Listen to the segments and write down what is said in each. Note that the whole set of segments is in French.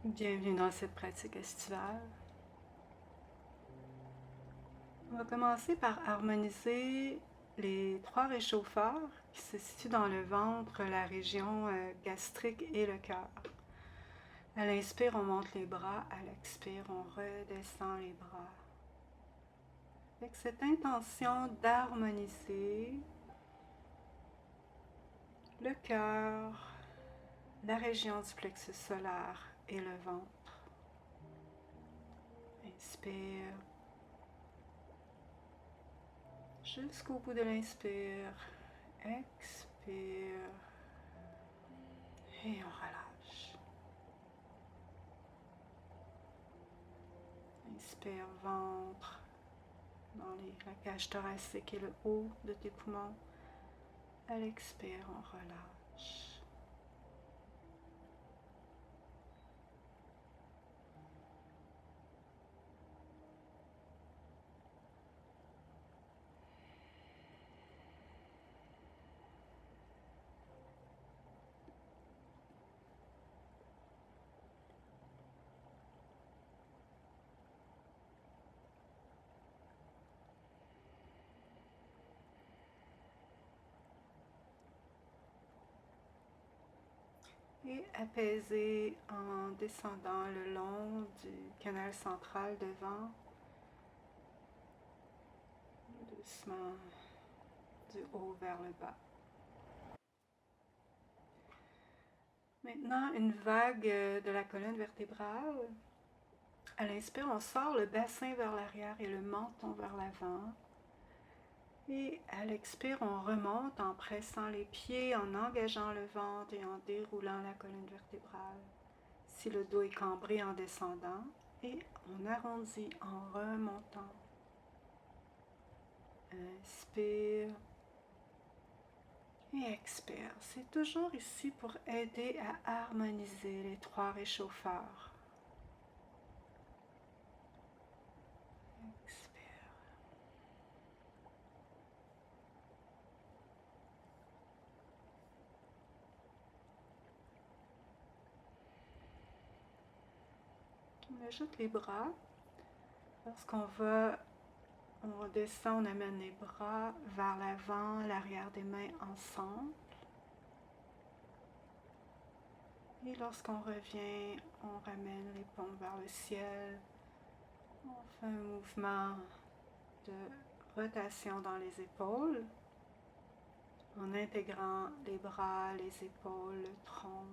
Bienvenue dans cette pratique estivale. On va commencer par harmoniser les 3 réchauffeurs qui se situent dans le ventre, la région gastrique et le cœur. À l'inspire, on monte les bras. À l'expire, on redescend les bras. Avec cette intention d'harmoniser le cœur, la région du plexus solaire et le ventre. Inspire. Jusqu'au bout de l'inspire. Expire. Et on relâche. Inspire, ventre, dans la cage thoracique et le haut de tes poumons. À l'expire, on relâche. Et apaiser en descendant le long du canal central devant, doucement du haut vers le bas. Maintenant, une vague de la colonne vertébrale. À l'inspire, on sort le bassin vers l'arrière et le menton vers l'avant. Et à l'expire, on remonte en pressant les pieds, en engageant le ventre et en déroulant la colonne vertébrale. Si le dos est cambré, en descendant, et on arrondit en remontant. Inspire et expire. C'est toujours ici pour aider à harmoniser les 3 réchauffeurs. Expire. On ajoute les bras. Lorsqu'on on descend, on amène les bras vers l'avant, l'arrière des mains ensemble. Et lorsqu'on revient, on ramène les paumes vers le ciel. On fait un mouvement de rotation dans les épaules en intégrant les bras, les épaules, le tronc.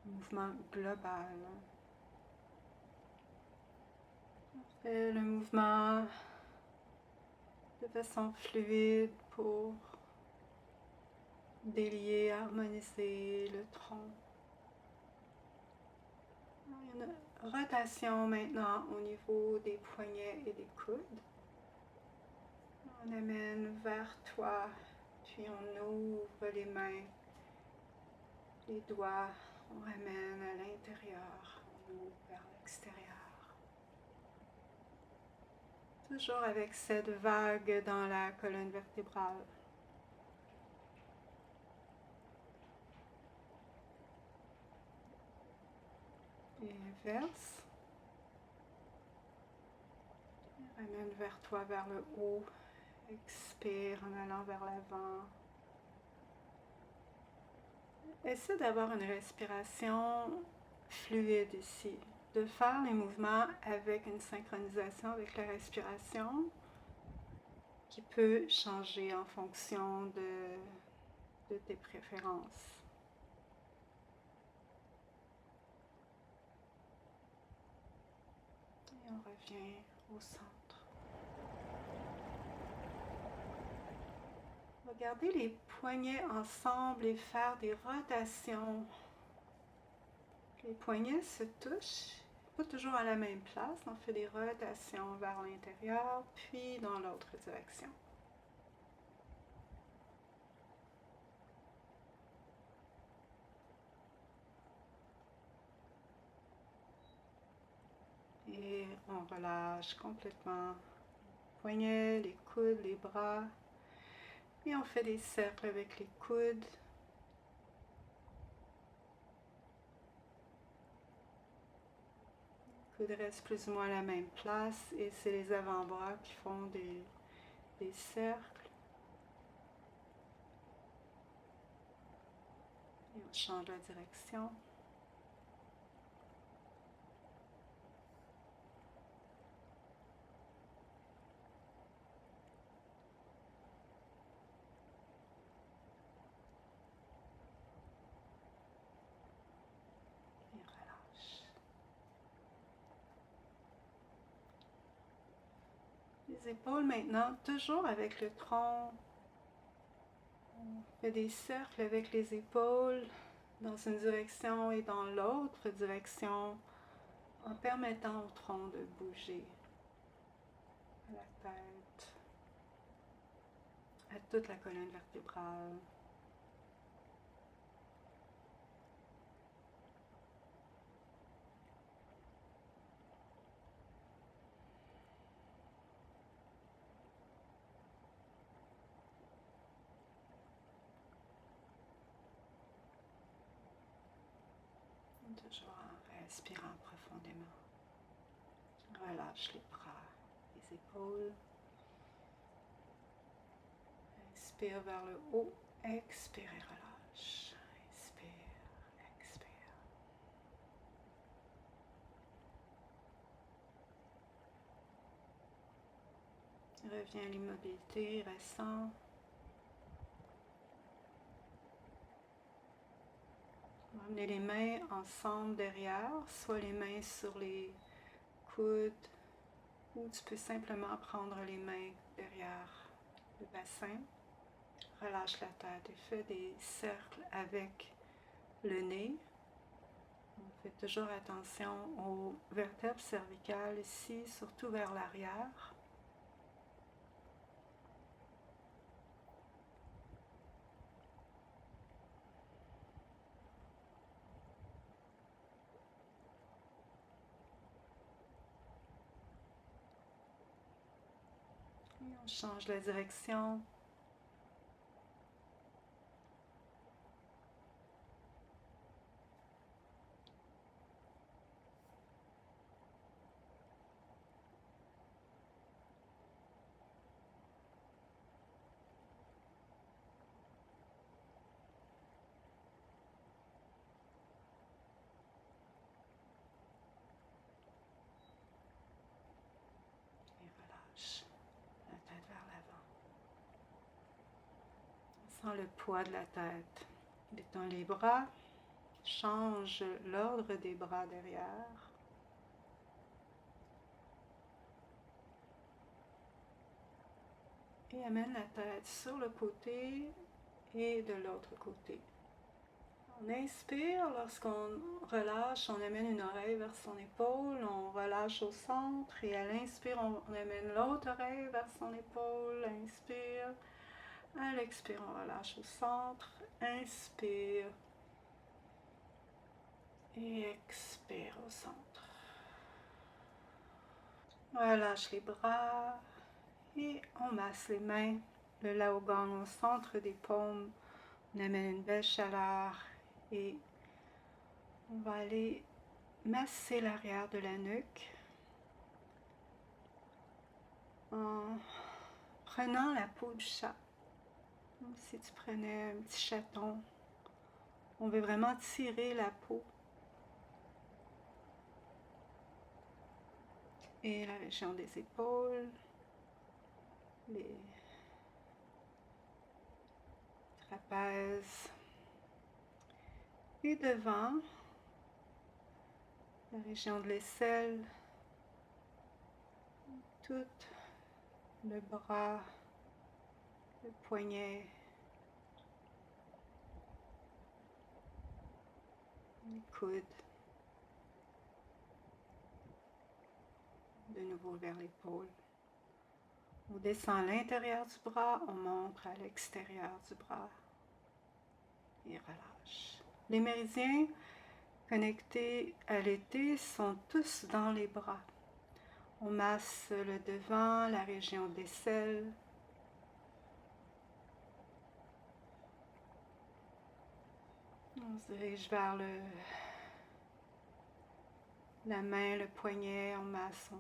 Mouvement global. On fait le mouvement de façon fluide pour délier, harmoniser le tronc. Une rotation maintenant au niveau des poignets et des coudes. On amène vers toi, puis on ouvre les mains, les doigts, on ramène à l'intérieur, on ouvre vers l'extérieur. Toujours avec cette vague dans la colonne vertébrale. Et inverse. Ramène vers toi, vers le haut. Expire en allant vers l'avant. Essaie d'avoir une respiration fluide ici. De faire les mouvements avec une synchronisation avec la respiration qui peut changer en fonction de tes préférences. Et on revient au centre. On va garder les poignets ensemble et faire des rotations. Les poignets se touchent, pas toujours à la même place. On fait des rotations vers l'intérieur, puis dans l'autre direction. Et on relâche complètement les poignets, les coudes, les bras. Et on fait des cercles avec les coudes. Les coudes restent plus ou moins à la même place et c'est les avant-bras qui font des cercles. Et on change la direction. Et relâche. Les épaules maintenant, toujours avec le tronc. On fait des cercles avec les épaules dans une direction et dans l'autre direction en permettant au tronc de bouger à la tête, à toute la colonne vertébrale. Toujours en respirant profondément. Relâche les bras, les épaules. Inspire vers le haut. Expire et relâche. Inspire, expire. Reviens à l'immobilité, ressens. Ramenez les mains ensemble derrière, soit les mains sur les coudes, ou tu peux simplement prendre les mains derrière le bassin. Relâche la tête et fais des cercles avec le nez. On fait toujours attention aux vertèbres cervicales ici, surtout vers l'arrière. Et on change la direction. Et relâche la tête vers l'avant. On sent le poids de la tête. Détends les bras. Change l'ordre des bras derrière. Et amène la tête sur le côté et de l'autre côté. On inspire, lorsqu'on relâche, on amène une oreille vers son épaule, on relâche au centre et à l'inspire, on amène l'autre oreille vers son épaule, inspire. À l'expire, on relâche au centre, inspire et expire au centre. Relâche les bras et on masse les mains, le Laogang au centre des paumes. On amène une belle chaleur et on va aller masser l'arrière de la nuque en prenant la peau du chat. Comme si tu prenais un petit chaton. On veut vraiment tirer la peau et la région des épaules, les trapèzes et devant la région de l'aisselle, tout le bras, le poignet, les coudes, de nouveau vers l'épaule. On descend à l'intérieur du bras, on monte à l'extérieur du bras et relâche. Les méridiens connectés à l'été sont tous dans les bras. On masse le devant, la région d'aisselle, On se dirige vers la main, le poignet, on masse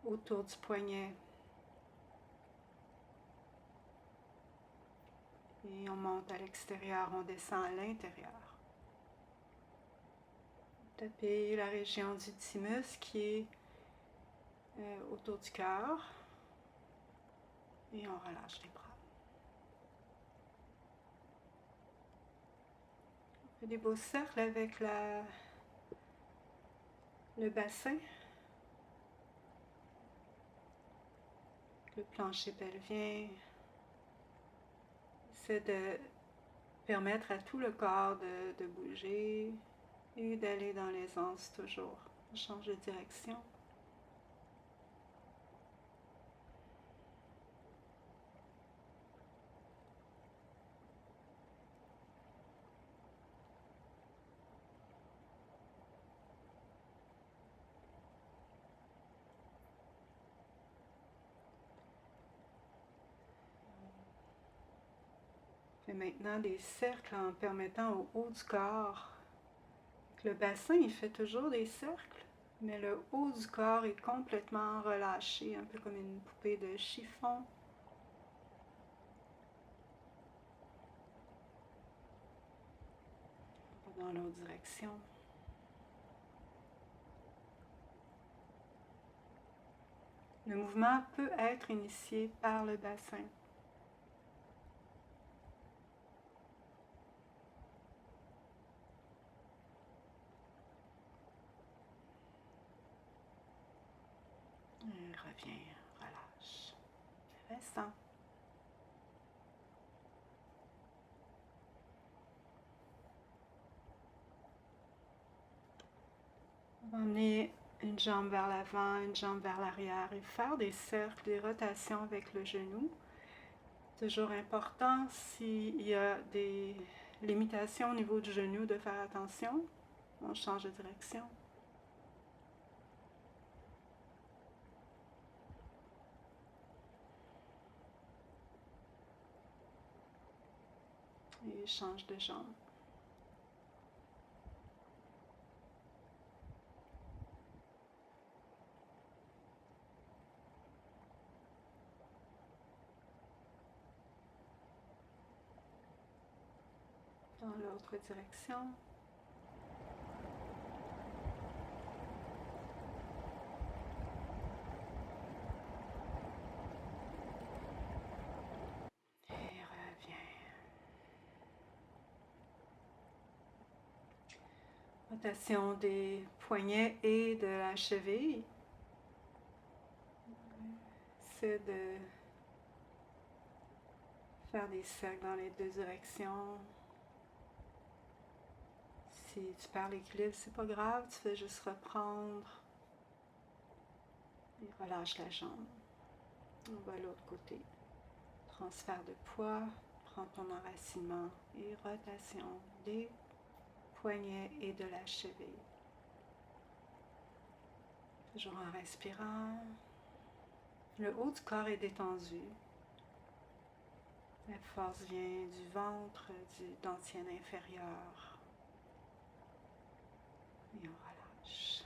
autour du poignet. Et on monte à l'extérieur, on descend à l'intérieur. Tapez la région du thymus qui est autour du cœur. Et on relâche les bras. On fait des beaux cercles avec le bassin, le plancher pelvien. C'est de permettre à tout le corps de bouger et d'aller dans l'aisance toujours. On change de direction. On fait maintenant des cercles en permettant au haut du corps. Le bassin, il fait toujours des cercles, mais le haut du corps est complètement relâché, un peu comme une poupée de chiffon. Dans l'autre direction. Le mouvement peut être initié par le bassin. Reviens, relâche. Intéressant. On va emmener une jambe vers l'avant, une jambe vers l'arrière et faire des cercles, des rotations avec le genou. Toujours important, s'il y a des limitations au niveau du genou, de faire attention. On change de direction. Et change de jambe. Dans l'autre direction. Et reviens. Rotation des poignets et de la cheville. C'est de faire des cercles dans les deux directions. Si tu perds l'équilibre, c'est pas grave, tu fais juste reprendre et relâche la jambe. On va à l'autre côté. Transfert de poids, prends ton enracinement et rotation des poignets et de la cheville. Toujours en respirant. Le haut du corps est détendu. La force vient du ventre, du dentier inférieur. Et on relâche.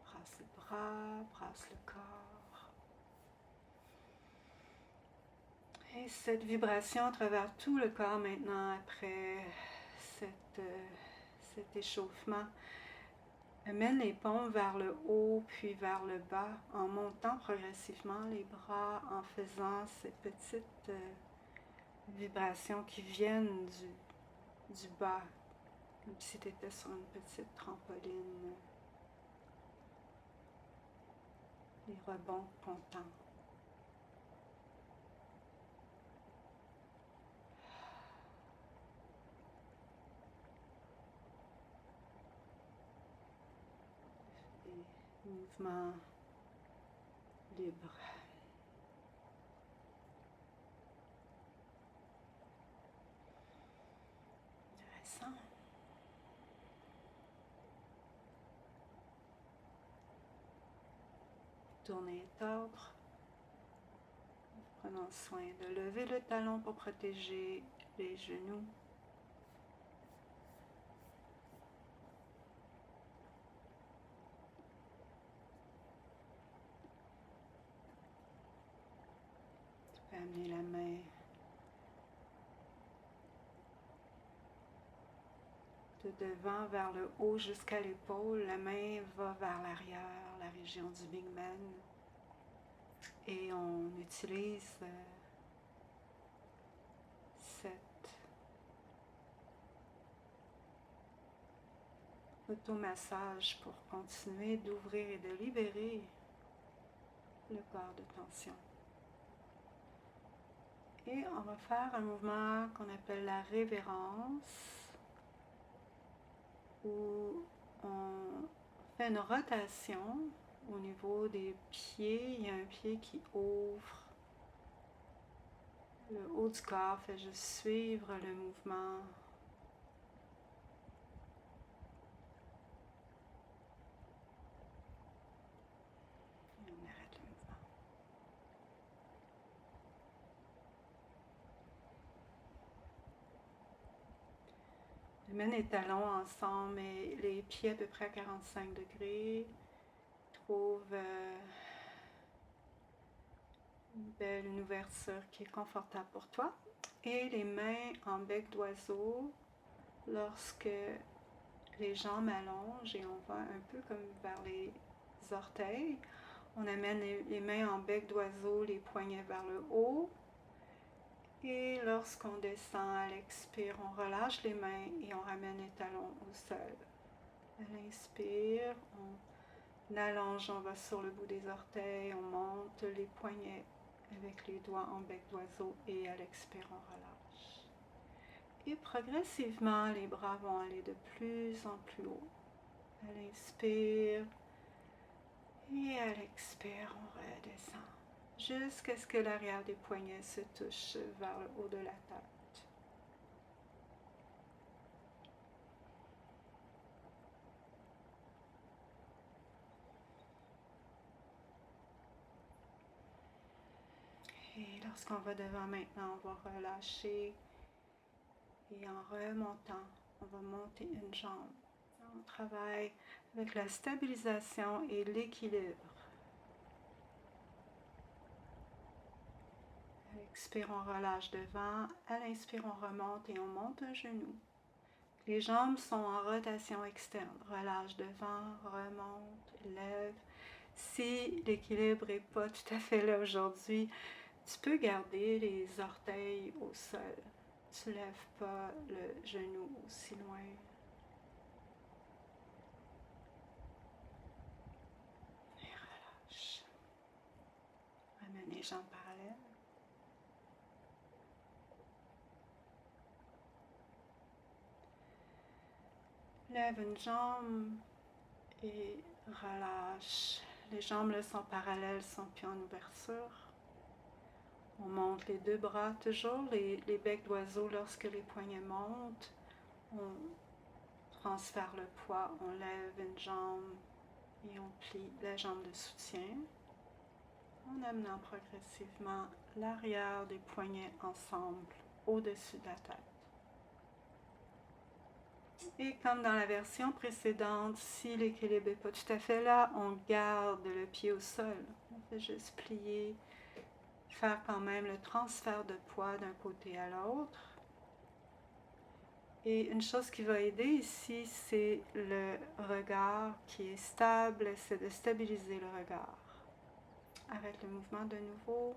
Brasse les bras, brasse le corps. Et cette vibration à travers tout le corps maintenant après cet échauffement. Amène les paumes vers le haut puis vers le bas en montant progressivement les bras en faisant ces petites vibrations qui viennent du bas, comme si tu étais sur une petite trampoline. Les rebonds contents. Des mouvements libres. Intéressant. Tournez et tordre. Prenons soin de lever le talon pour protéger les genoux. Tu peux amener la main de devant vers le haut jusqu'à l'épaule. La main va vers l'arrière, la région du Big Man. Et on utilise cet automassage pour continuer d'ouvrir et de libérer le corps de tension. Et on va faire un mouvement qu'on appelle la révérence, où on fait une rotation au niveau des pieds. Il y a un pied qui ouvre. Le haut du corps fait juste suivre le mouvement. Et on arrête le mouvement. Mène les talons ensemble et les pieds à peu près à 45 degrés. Trouve une ouverture qui est confortable pour toi. Et les mains en bec d'oiseau lorsque les jambes allongent et on va un peu comme vers les orteils. On amène les mains en bec d'oiseau, les poignets vers le haut. Et lorsqu'on descend à l'expire, on relâche les mains et on ramène les talons au sol. À l'inspire, on allonge, on va sur le bout des orteils, on monte les poignets avec les doigts en bec d'oiseau et à l'expire, on relâche. Et progressivement, les bras vont aller de plus en plus haut. À l'inspire et à l'expire, on redescend jusqu'à ce que l'arrière des poignets se touche vers le haut de la tête. Et lorsqu'on va devant maintenant, on va relâcher et en remontant, on va monter une jambe. On travaille avec la stabilisation et l'équilibre. À l'expire, on relâche devant. À l'inspire, on remonte et on monte un genou. Les jambes sont en rotation externe. Relâche devant, remonte, lève. Si l'équilibre n'est pas tout à fait là aujourd'hui, tu peux garder les orteils au sol. Tu ne lèves pas le genou aussi loin. Et relâche. Ramène les jambes parallèles. Lève une jambe et relâche. Les jambes là, sont parallèles, sont plus en ouverture. On monte les deux bras, toujours les becs d'oiseau lorsque les poignets montent. On transfère le poids, on lève une jambe et on plie la jambe de soutien. En amenant progressivement l'arrière des poignets ensemble au-dessus de la tête. Et comme dans la version précédente, si l'équilibre n'est pas tout à fait là, on garde le pied au sol. On fait juste plier, faire quand même le transfert de poids d'un côté à l'autre. Et une chose qui va aider ici, c'est le regard qui est stable, c'est de stabiliser le regard. Arrête le mouvement de nouveau.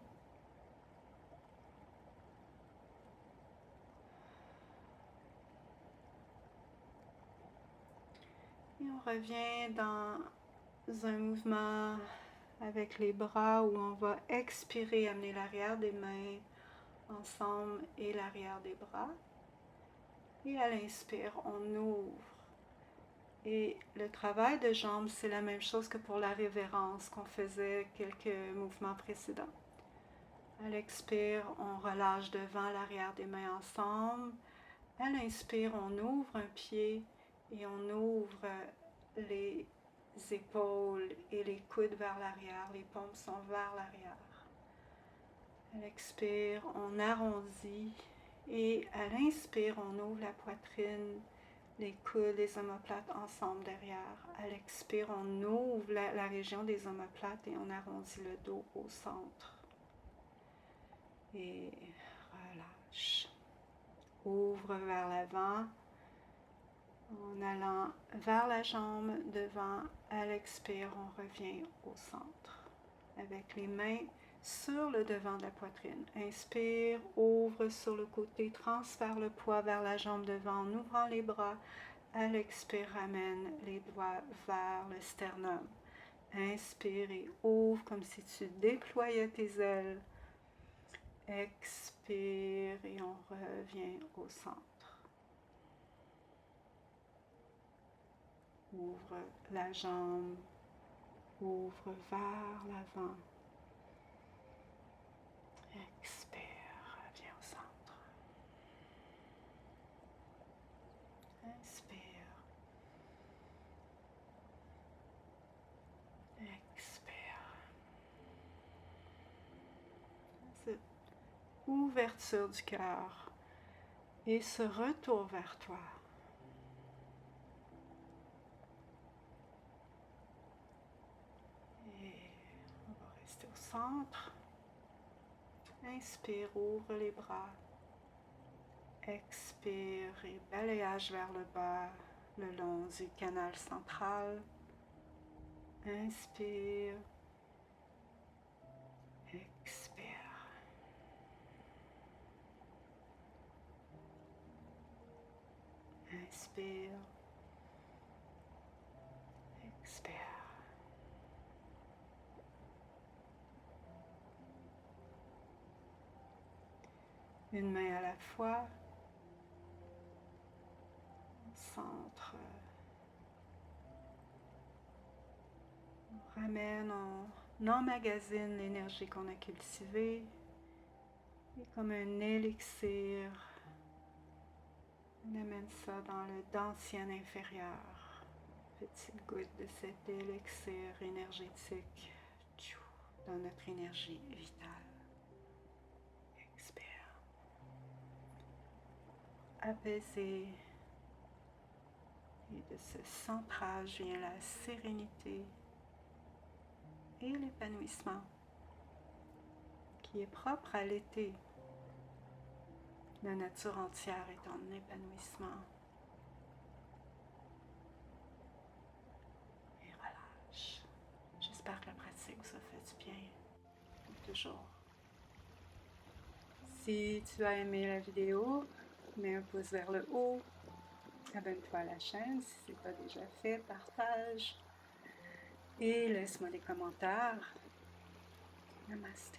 Et on revient dans un mouvement avec les bras où on va expirer, amener l'arrière des mains ensemble et l'arrière des bras. Et à l'inspire, on ouvre. Et le travail de jambes, c'est la même chose que pour la révérence qu'on faisait quelques mouvements précédents. À l'expire, on relâche devant l'arrière des mains ensemble. À l'inspire, on ouvre un pied et on ouvre les épaules et les coudes vers l'arrière. Les paumes sont vers l'arrière. À l'expire, on arrondit. Et à l'inspire, on ouvre la poitrine, les coudes, les omoplates ensemble derrière. À l'expire, on ouvre la région des omoplates et on arrondit le dos au centre. Et relâche. Ouvre vers l'avant en allant vers la jambe devant. À l'expire, on revient au centre avec les mains sur le devant de la poitrine. Inspire, ouvre sur le côté, transfère le poids vers la jambe devant en ouvrant les bras. À l'expire, ramène les doigts vers le sternum. Inspire et ouvre comme si tu déployais tes ailes. Expire et on revient au centre. Ouvre la jambe, ouvre vers l'avant. Expire, reviens au centre. Inspire. Expire. Cette ouverture du cœur et ce retour vers toi. Et on va rester au centre. Inspire, ouvre les bras. Expire et balayage vers le bas, le long du canal central. Inspire. Expire. Inspire. Expire. Une main à la fois. Centre. On ramène, on emmagasine l'énergie qu'on a cultivée. Et comme un élixir, on amène ça dans le dentier inférieur. Petite goutte de cet élixir énergétique dans notre énergie vitale. Expire. Apaisé. Et de ce centrage vient la sérénité et l'épanouissement qui est propre à l'été. La nature entière est en épanouissement. Et relâche. J'espère que la pratique vous a fait du bien. Comme toujours. Si tu as aimé la vidéo, mets un pouce vers le haut. Abonne-toi à la chaîne si ce n'est pas déjà fait. Partage. Et laisse-moi des commentaires. Namaste.